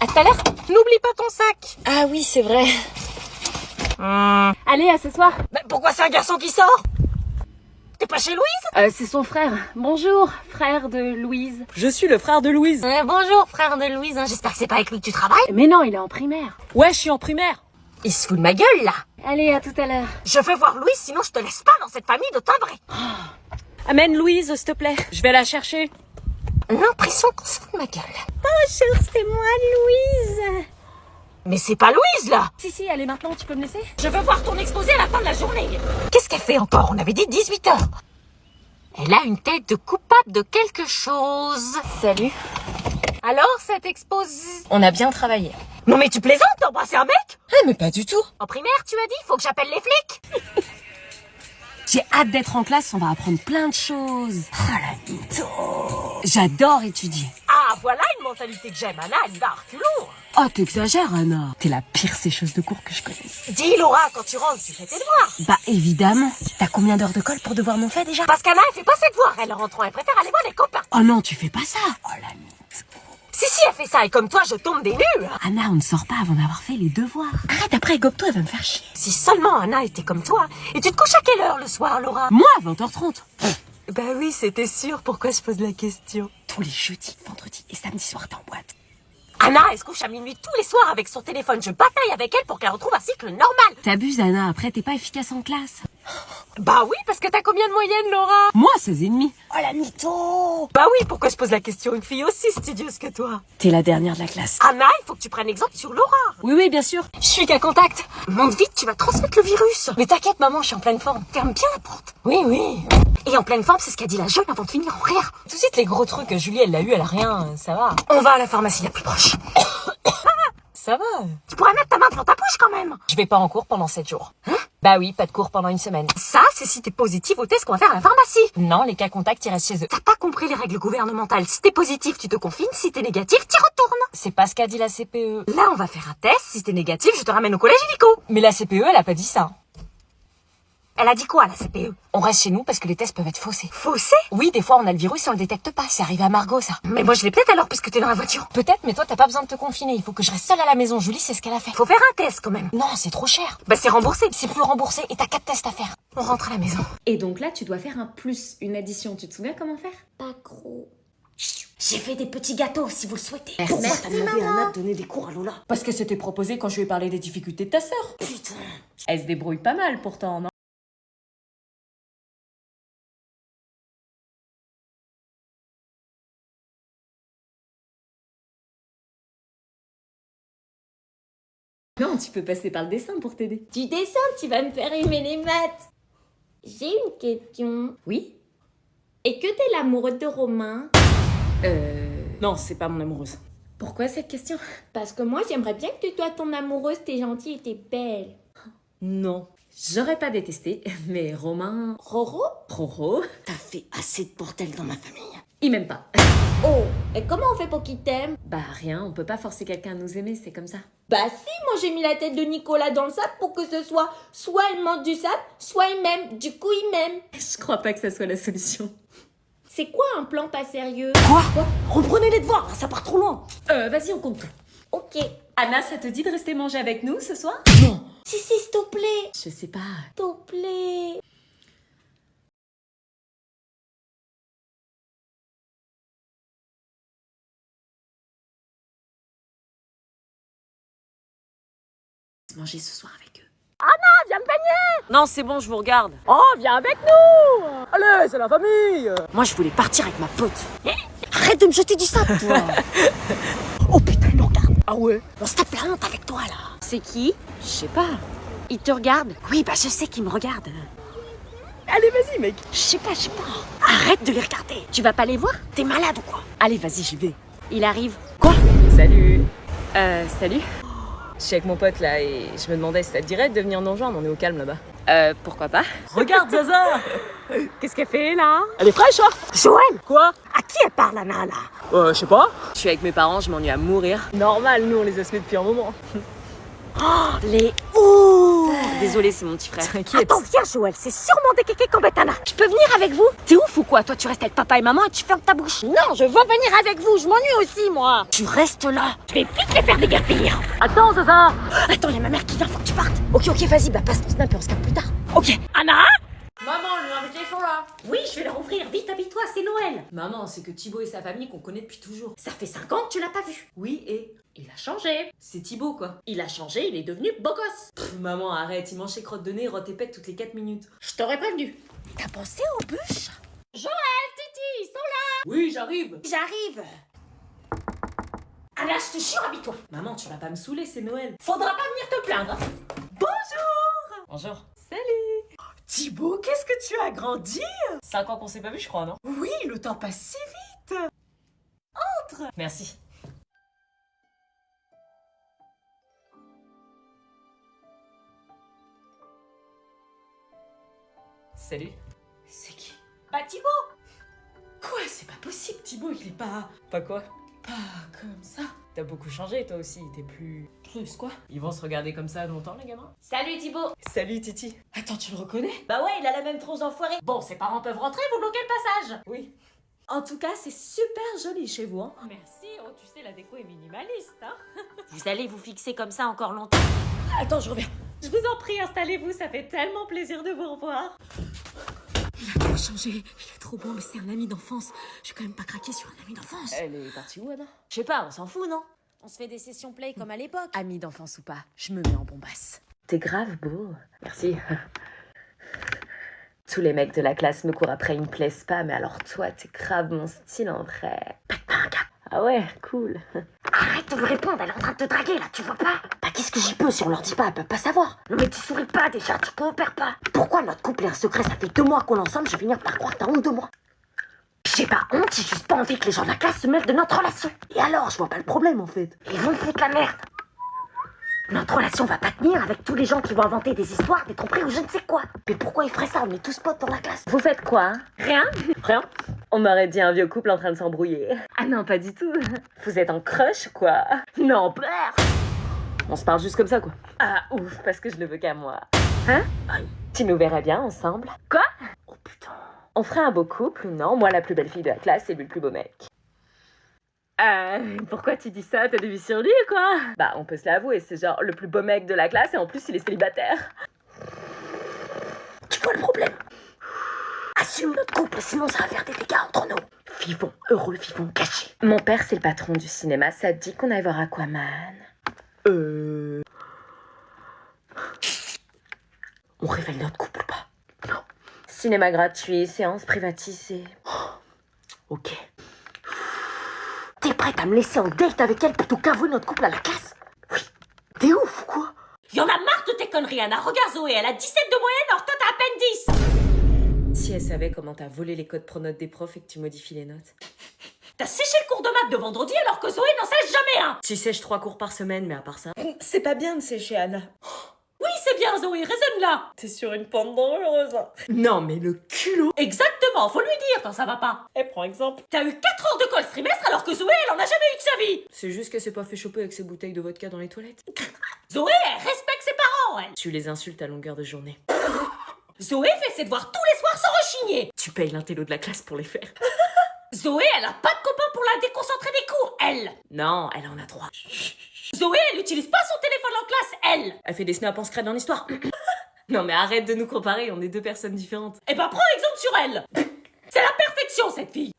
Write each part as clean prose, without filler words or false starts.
À tout à l'heure. N'oublie pas ton sac. Ah oui, c'est vrai. Allez, à ce soir. Mais pourquoi c'est un garçon qui sort? T'es pas chez Louise? C'est son frère. Bonjour, frère de Louise. Je suis le frère de Louise. Bonjour, frère de Louise. J'espère que c'est pas avec lui que tu travailles. Mais non, il est en primaire. Ouais, je suis en primaire. Il se fout de ma gueule, là. Allez, à tout à l'heure. Je vais voir Louise, sinon je te laisse pas dans cette famille de timbrés. Amène Louise, s'il te plaît. Je vais la chercher. L'impression qu'on se fout de ma gueule. Bonjour, c'est moi, Louise. Mais c'est pas Louise, là. Si, elle est maintenant, tu peux me laisser? Je veux voir ton exposé à la fin de la journée. Qu'est-ce qu'elle fait encore? On avait dit 18h. Elle a une tête de coupable de quelque chose. Salut. Alors, cet exposé... On a bien travaillé. Non mais tu plaisantes, t'as embrassé un mec? Ah, mais pas du tout. En primaire, tu as dit, faut que j'appelle les flics. J'ai hâte d'être en classe, on va apprendre plein de choses. Oh la mytho. J'adore étudier. Ah, voilà une mentalité que j'aime, Anna, elle y va à reculons. Oh, t'exagères, Anna. T'es la pire sécheuse de cours que je connaisse. Dis, Laura, quand tu rentres, tu fais tes devoirs. Bah, évidemment. T'as combien d'heures de colle pour devoir non fait déjà? Parce qu'Anna, elle fait pas ses devoirs, elle rentre, elle préfère aller voir les copains. Oh non, tu fais pas ça. Oh la mytho. Si, elle fait ça, et comme toi, je tombe des nues. Anna, on ne sort pas avant d'avoir fait les devoirs. Arrête, après, gobe-toi, elle va me faire chier. Si seulement Anna était comme toi. Et tu te couches à quelle heure le soir, Laura? Moi, à 20h30. Bah oui, c'était sûr, pourquoi je pose la question? Tous les jeudis, vendredis et samedi soir, t'es en boîte. Anna, elle se couche à minuit tous les soirs avec son téléphone. Je bataille avec elle pour qu'elle retrouve un cycle normal. T'abuses, Anna, après, t'es pas efficace en classe. Bah oui, parce que t'as combien de moyenne, Laura? Moi, 16,5. Oh la mytho. Bah oui, pourquoi je pose la question? Une fille aussi studieuse que toi. T'es la dernière de la classe. Anna, il faut que tu prennes exemple sur Laura. Oui, bien sûr. Je suis qu'à contact. Monte vite, tu vas transmettre le virus. Mais t'inquiète, maman, je suis en pleine forme. Ferme bien la porte. Oui. Et en pleine forme, c'est ce qu'a dit la jeune avant de finir en rire. Tout de suite, les gros trucs, Julie, elle l'a eu, elle a rien, ça va. On va à la pharmacie la plus proche. Ça va. Tu pourrais mettre ta main dans ta poche quand même. Je vais pas en cours pendant 7 jours. Bah oui, pas de cours pendant une semaine. Ça, c'est si t'es positive au test qu'on va faire à la pharmacie. Non, les cas contacts, ils restent chez eux. T'as pas compris les règles gouvernementales. Si t'es positif, tu te confines. Si t'es négatif, t'y retournes. C'est pas ce qu'a dit la CPE. Là, on va faire un test. Si t'es négatif, je te ramène au collège illico. Mais la CPE, elle a pas dit ça. Elle a dit quoi, la CPE? On reste chez nous parce que les tests peuvent être faussés. Faussé? Oui, des fois, on a le virus et on le détecte pas. C'est arrivé à Margot, ça. Mais moi, je l'ai peut-être alors, puisque t'es dans la voiture. Peut-être, mais toi, t'as pas besoin de te confiner. Il faut que je reste seule à la maison. Julie, c'est ce qu'elle a fait. Faut faire un test, quand même. Non, c'est trop cher. Bah, c'est remboursé. C'est plus remboursé et t'as 4 tests à faire. On rentre à la maison. Et donc là, tu dois faire un plus, une addition. Tu te souviens comment faire? Pas gros. J'ai fait des petits gâteaux, si vous le souhaitez. Pourquoi t'as demandé à Anna de donner des cours à Lola? Parce que c'était proposé quand je lui ai parlé des difficultés de ta sœur. Putain. Elle se débrouille pas mal pourtant, non? Non, tu peux passer par le dessin pour t'aider. Tu dessins, tu vas me faire aimer les maths. J'ai une question. Oui? Et que t'es l'amoureuse de Romain? Non, c'est pas mon amoureuse. Pourquoi cette question? Parce que moi, j'aimerais bien que tu sois ton amoureuse, t'es gentille et t'es belle. Non. J'aurais pas détesté, mais Romain... Roro? Roro, T'as fait assez de bordel dans ma famille. il m'aime pas. Oh, et comment on fait pour qu'il t'aime? Bah rien, on peut pas forcer quelqu'un à nous aimer, c'est comme ça. Bah si, moi j'ai mis la tête de Nicolas dans le sable pour que ce soit soit il mange du sable, soit il m'aime. Du coup, il m'aime. Je crois pas que ça soit la solution. C'est quoi un plan pas sérieux? Quoi? Reprenez les devoirs, ça part trop loin. Vas-y, on compte tout. Ok. Anna, ça te dit de rester manger avec nous ce soir? Non. Si, s'il te plaît. Je sais pas. S'il te plaît. Manger ce soir avec eux. Viens me baigner. Non, c'est bon, je vous regarde. Oh, viens avec nous. Allez, c'est la famille. Moi, je voulais partir avec ma pote. Arrête de me jeter du sable, toi. Oh putain, il nous regarde. Ah ouais? On se tape la honte avec toi, là. C'est qui? Je sais pas. Il te regarde? Oui, bah je sais qu'il me regarde. Allez, vas-y, mec. Je sais pas. Arrête de les regarder. Tu vas pas les voir? T'es malade ou quoi? Allez, vas-y, j'y vais. Il arrive. Quoi? Salut. Salut. Je suis avec mon pote là et je me demandais si ça te dirait de venir nous rejoindre, on est au calme là-bas. Pourquoi pas? Regarde Zaza. Qu'est-ce qu'elle fait, là? Elle est fraîche, hein? Joël, Quoi? à qui elle parle, Anna, là? Je sais pas. Je suis avec mes parents, je m'ennuie à mourir. Normal, nous on les a semés depuis un moment. Les ouf. Désolée, c'est mon petit frère. T'inquiète. Attends, viens Joël, c'est sûrement des kékés comme Betana. Je peux venir avec vous? T'es ouf ou quoi? Toi tu restes avec papa et maman et tu fermes ta bouche. Non, je veux venir avec vous, je m'ennuie aussi moi. Tu restes là, je vais vite les faire déguerpir. Attends Zaza. Attends, y'a ma mère qui vient, faut que tu partes. Ok, vas-y, bah passe ton snap et on se capte plus tard. Ok, Anna? Maman, les invités sont là. Oui, je vais leur ouvrir, vite habille-toi, c'est Noël. Maman, c'est que Thibaut et sa famille qu'on connaît depuis toujours. Ça fait 5 ans que tu l'as pas vu. Oui, et il a changé. C'est Thibaut, quoi. Il a changé, il est devenu beau gosse. Maman, arrête, il mange ses crottes de nez, rote et pète toutes les 4 minutes. Je t'aurais prévenu. T'as pensé aux bûches? Joël, Titi, ils sont là. Oui, j'arrive. J'arrive. Anna, je te jure, habille-toi. Maman, tu vas pas me saouler, c'est Noël. Faudra pas venir te plaindre. Bonjour. Bonjour. Salut. Thibaut, qu'est-ce que tu as grandi? 5 ans qu'on s'est pas vu, je crois, non? Oui, le temps passe si vite. Merci. Salut. C'est qui? Bah Thibaut. Quoi? C'est pas possible, Thibaut, il est pas... Pas quoi? Pas comme ça. T'as beaucoup changé, toi aussi, t'es plus... Plus quoi? Ils vont se regarder comme ça longtemps, les gamins? Salut Thibaut. Salut, Titi. Attends, tu le reconnais? Bah ouais, il a la même tronche d'enfoiré. Bon, ses parents peuvent rentrer, vous bloquez le passage. Oui. En tout cas, c'est super joli chez vous, hein. Merci, oh tu sais, la déco est minimaliste, hein. Vous allez vous fixer comme ça encore longtemps. Attends, je reviens. Je vous en prie, installez-vous, ça fait tellement plaisir de vous revoir. Il a trop changé, il est trop beau, mais c'est un ami d'enfance. Je vais quand même pas craquer sur un ami d'enfance. Elle est partie où, Anna? Je sais pas, on s'en fout, non? On se fait des sessions play comme à l'époque. Amis d'enfance ou pas, je me mets en bombasse. T'es grave beau. Merci. Tous les mecs de la classe me courent après, ils me plaisent pas, mais alors toi, t'es grave mon style en vrai. Ah ouais, cool. Arrête de lui répondre, elle est en train de te draguer là, tu vois pas? Bah qu'est-ce que j'y peux si on leur dit pas, elle peut pas savoir. Non mais tu souris pas déjà, tu coopères pas. Pourquoi notre couple est un secret? Ça fait 2 mois qu'on est ensemble, je vais finir par croire que t'as honte de moi. J'ai pas honte, j'ai juste pas envie que les gens de la classe se mêlent de notre relation. Et alors, je vois pas le problème en fait. Ils vont me foutre la merde. Notre relation va pas tenir avec tous les gens qui vont inventer des histoires, des tromperies ou je ne sais quoi. Mais pourquoi ils feraient ça? On est tous potes dans la classe. Vous faites quoi, hein? Rien? Rien? On m'aurait dit un vieux couple en train de s'embrouiller. Ah non, pas du tout. Vous êtes en crush, quoi? Non, peur. On se parle juste comme ça, quoi. Ah, ouf, parce que je le veux qu'à moi. Hein? Tu nous verrais bien ensemble? Quoi? Oh putain. On ferait un beau couple ou non? Moi, la plus belle fille de la classe et lui le plus beau mec. Pourquoi tu dis ça? T'as des vues sur lui ou quoi? Bah, on peut se l'avouer, c'est genre le plus beau mec de la classe et en plus, il est célibataire. Tu vois le problème? Assume notre couple, sinon ça va faire des dégâts entre nous. Vivons heureux, vivons cachés. Mon père, c'est le patron du cinéma. Ça te dit qu'on aille voir Aquaman? On révèle notre couple ou pas? Non. Cinéma gratuit, séance privatisée. Ok. T'es prête à me laisser en date avec elle plutôt qu'avouer notre couple à la classe? Oui. T'es ouf, quoi? Y'en a marre de tes conneries, Anna. Regarde Zoé, elle a 17 de moyenne, alors toi t'as à peine 10. Si elle savait comment t'as volé les codes pronotes des profs et que tu modifies les notes. T'as séché le cours de maths de vendredi alors que Zoé n'en sèche jamais un. Tu sèches 3 cours par semaine, mais à part ça... C'est pas bien de sécher, Anna. Oui, c'est bien Zoé, raisonne là. T'es sur une pente dangereuse. Non, mais le culot! Exactement, faut lui dire quand ça va pas. Eh, prends exemple. T'as eu 4 heures de colle ce trimestre alors que Zoé, elle en a jamais eu de sa vie. C'est juste qu'elle s'est pas fait choper avec ses bouteilles de vodka dans les toilettes. Zoé, elle respecte ses parents, elle. Tu les insultes à longueur de journée. Zoé fait ses devoirs tous les soirs sans rechigner. Tu payes l'intello de la classe pour les faire. Zoé, elle a pas de copain pour la déconcentrer des cours, elle. Non, elle en a 3. Zoé, elle utilise pas son téléphone en classe, elle. Elle fait des snaps en secret dans l'histoire. Non mais arrête de nous comparer, on est 2 personnes différentes. Eh ben prends exemple sur elle. C'est la perfection cette fille.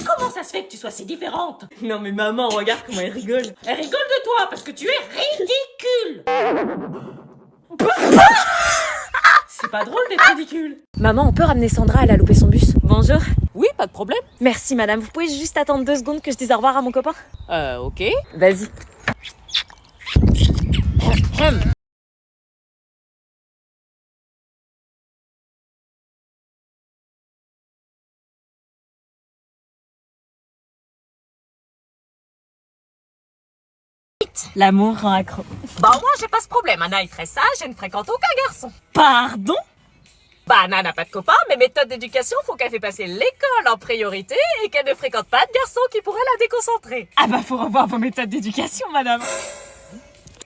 Comment ça se fait que tu sois si différente? Non mais maman, regarde comment elle rigole. Elle rigole de toi parce que tu es ridicule. C'est pas drôle d'être ridicule. Maman, on peut ramener Sandra, elle a loupé son bus. Bonjour. Oui, pas de problème. Merci madame, vous pouvez juste attendre 2 secondes que je dise au revoir à mon copain? Ok. Vas-y. L'amour rend accro. Bah moi j'ai pas ce problème, Anna est très sage et ne fréquente aucun garçon. Pardon? Bah Anna n'a pas de copain, mais méthode d'éducation font qu'elle fait passer l'école en priorité et qu'elle ne fréquente pas de garçons qui pourraient la déconcentrer. Ah bah faut revoir vos méthodes d'éducation, madame.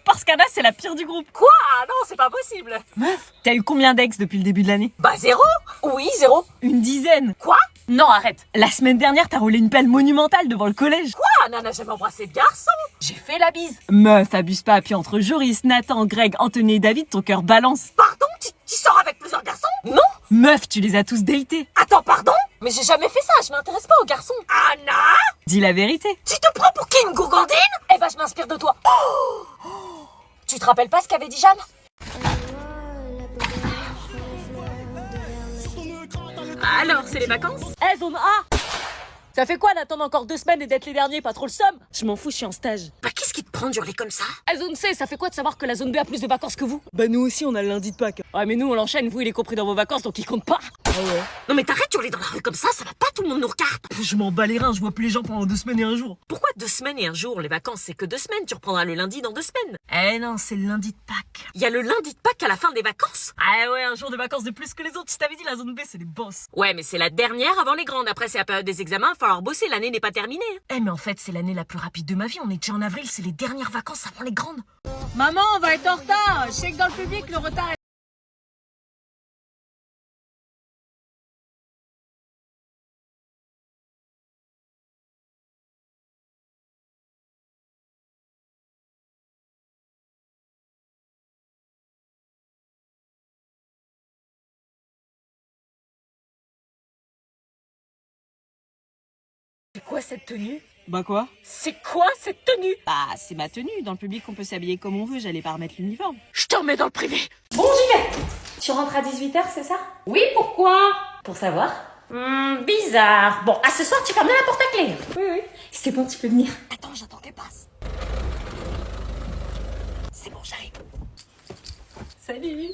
Parce ce cas-là, c'est la pire du groupe. Quoi? Ah non, c'est pas possible. Meuf, t'as eu combien d'ex depuis le début de l'année? Bah 0. Oui, 0. Une dizaine. Quoi? Non, arrête. La semaine dernière, t'as roulé une pelle monumentale devant le collège. Ah, Nana, j'ai jamais embrassé de garçon. J'ai fait la bise. Meuf, abuse pas. Puis entre Joris, Nathan, Greg, Anthony et David, ton cœur balance. Pardon, tu sors avec plusieurs garçons? Non. Meuf, tu les as tous datés. Attends, pardon? Mais j'ai jamais fait ça, je m'intéresse pas aux garçons. Anna? Dis la vérité. Tu te prends pour qui, une gourgandine? Eh ben, je m'inspire de toi. Tu te rappelles pas ce qu'avait dit Jeanne? Alors, c'est les vacances? Eh, zone A! Ça fait quoi d'attendre encore 2 semaines et d'être les derniers? Pas trop le somme? Je m'en fous, je suis en stage. Bah, qu'est-ce qui te prend d'hurler comme ça? Eh, zone C, ça fait quoi de savoir que la zone B a plus de vacances que vous? Bah, nous aussi, on a le lundi de Pâques. Ouais, mais nous, on l'enchaîne, vous, il est compris dans vos vacances, donc il compte pas. Ah ouais? Non mais t'arrêtes d'hurler dans la rue comme ça va pas, tout le monde nous regarde. Je m'en bats les reins, je vois plus les gens pendant 2 semaines et 1 jour. Pourquoi 2 semaines et 1 jour? Les vacances, c'est que 2 semaines, tu reprendras le lundi dans 2 semaines. Eh non, c'est le lundi de Pâques. Il y a le lundi de Pâques à la fin des vacances. Ah ouais, un jour de vacances de plus que les autres. Je t'avais dit, la zone B, c'est les boss. Ouais, mais c'est la dernière avant les grandes. Après, c'est la période des examens, il va falloir bosser, l'année n'est pas terminée. Eh mais en fait, c'est l'année la plus rapide de ma vie. On est déjà en avril, c'est les dernières vacances avant les grandes. Maman, on va être en retard. Je sais que dans le public, le retard est... C'est quoi cette tenue? Bah quoi? C'est quoi cette tenue? Bah, c'est ma tenue. Dans le public, on peut s'habiller comme on veut. J'allais pas remettre l'uniforme. Je te remets dans le privé. Bon, j'y vais. Tu rentres à 18h, c'est ça? Oui, pourquoi? Pour savoir. Bizarre. Bon, à ce soir, tu fermes la porte à clé. Oui. C'est bon, tu peux venir. Attends, j'attends qu'elle passe. C'est bon, j'arrive. Salut.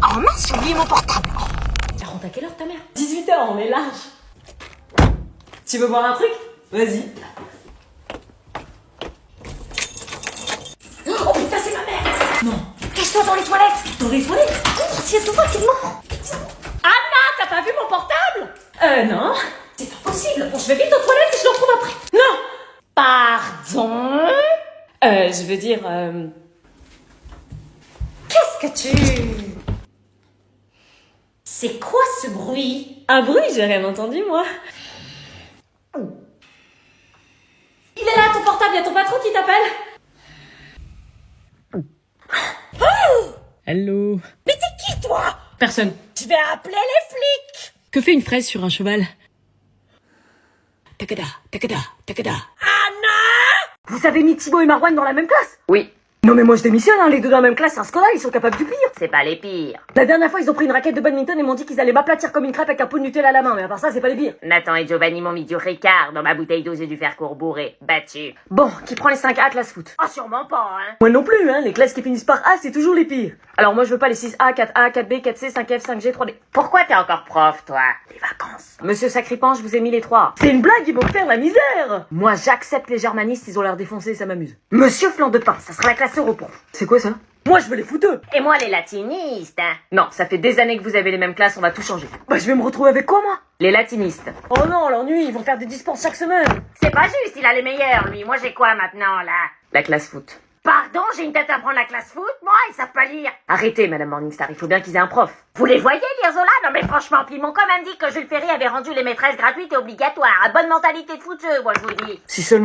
Oh mince, j'ai oublié mon portable. Elle rentre à quelle heure, ta mère? 18h, on est large. Tu veux boire un truc? Vas-y. Oh putain, c'est ma mère! Non. Cache-toi dans les toilettes! Dans les toilettes? Tiens-toi facilement! Anna, t'as pas vu mon portable? Non. C'est pas possible! Bon, je vais vite aux toilettes et je le retrouve après! Non. Pardon? Je veux dire, Qu'est-ce que tu... C'est quoi ce bruit? un bruit, j'ai rien entendu, moi. Il est là, ton portable, y'a ton patron qui t'appelle! Hello. Mais t'es qui, toi? Personne. Je vais appeler les flics! Que fait une fraise sur un cheval? Takada, takada, takada. Vous avez mis Thibaut et Marwan dans la même classe? Oui. Non mais moi je démissionne, hein, les deux dans la même classe, c'est un scandale, ils sont capables du pire. C'est pas les pires. La dernière fois ils ont pris une raquette de badminton et m'ont dit qu'ils allaient m'aplatir comme une crêpe avec un pot de Nutella à la main, mais à part ça c'est pas les pires. Nathan et Giovanni m'ont mis du Ricard dans ma bouteille d'eau, j'ai dû faire court bourré. Battu. Bon, qui prend les 5 A classe foot? Ah, sûrement pas, hein. Moi non plus, hein, les classes qui finissent par A c'est toujours les pires. Alors moi je veux pas les 6A, 4A, 4B, 4C, 5F, 5G, 3D. Pourquoi t'es encore prof, toi? Les vacances. Monsieur Sacripan, je vous ai mis les 3. C'est une blague, ils vont me faire la misère. Moi j'accepte les germanistes, ils ont l'air défoncés, ça m'amuse. Monsieur Flan de Pain, ça sera la classe Europompe. C'est quoi ça? Moi je veux les fouteux. Et moi, les latinistes, hein. Non, ça fait des années que vous avez les mêmes classes, on va tout changer. Bah je vais me retrouver avec quoi moi? Les latinistes. Oh non, l'ennui, ils vont faire des dispenses chaque semaine. C'est pas juste, il a les meilleurs, lui. Moi, j'ai quoi maintenant, là? La classe foot. Pardon, j'ai une tête à prendre la classe foot, moi, ils savent pas lire. Arrêtez, Madame Morningstar, il faut bien qu'ils aient un prof. Vous les voyez, lire Zola? Non mais franchement, puis ils m'ont quand même dit que Jules Ferry avait rendu les maîtresses gratuites et obligatoires. Bonne mentalité de fouteux, moi je vous dis. Si seulement